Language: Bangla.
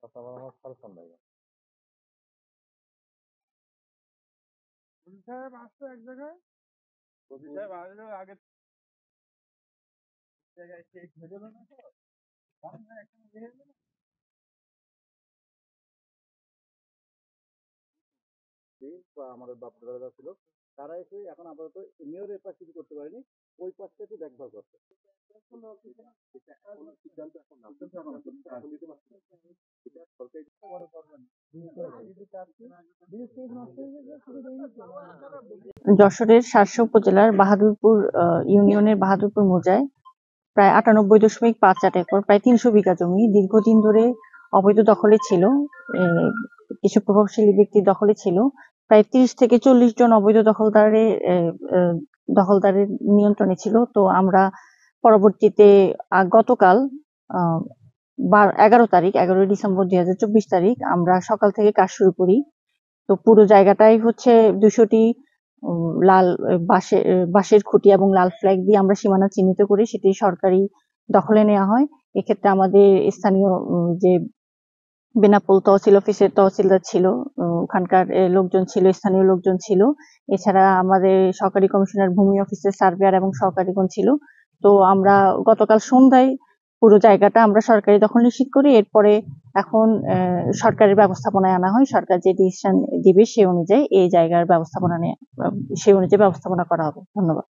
আমার নাম সালমান ভাই। সাহেব আসতো এক জায়গায়, সাহেব আসলে আগে জায়গায় সে ধরে না তো বা আমাদের বাপ দাদারা ছিল, তারা এসে এখন আপাতত মেয়রের পাশ কিছু করতে পারেনি, ওই পাশটা একটু দেখভাল করছে। সিদ্ধান্ত এখন নিতে পারছে না। এটা সরকারি যশোরের শার্শা উপজেলার বাহাদুরপুর ইউনিয়নের বাহাদুরপুর মৌজায় প্রায় 98.5 একর, প্রায় 300 বিঘা জমি দীর্ঘদিন ধরে অবৈধ দখলে ছিল। কিছু প্রভাবশালী ব্যক্তির দখলে ছিল। প্রায় 30 থেকে 40 জন অবৈধ দখলদারের নিয়ন্ত্রণে ছিল। তো আমরা পরবর্তীতে গতকাল 11 ডিসেম্বর 2024 তারিখ আমরা সকাল থেকে কাজ শুরু করি। তো পুরো জায়গাটাই হচ্ছে 200টি লাল বাঁশের খুঁটি এবং লাল ফ্ল্যাগ দিয়ে আমরা সীমানা চিহ্নিত করি, সেটি সরকারি দখলে নেওয়া হয়। এক্ষেত্রে আমাদের স্থানীয় যে বেনাপোল তহসিল অফিসের তহসিলদার ছিল, ওখানকার লোকজন ছিল, স্থানীয় লোকজন ছিল। এছাড়া আমাদের সহকারী কমিশনার ভূমি অফিসের সার্ভেয়ার এবং সহকারীগণ ছিল। তো আমরা গতকাল সন্ধ্যায় পুরো জায়গাটা আমরা সরকারি দখল নিশ্চিত করি। এরপরে এখন সরকারের ব্যবস্থাপনায় আনা হয়। সরকার যে ডিসিশন দিবে সেই অনুযায়ী এই জায়গার ব্যবস্থাপনা করা হবে। ধন্যবাদ।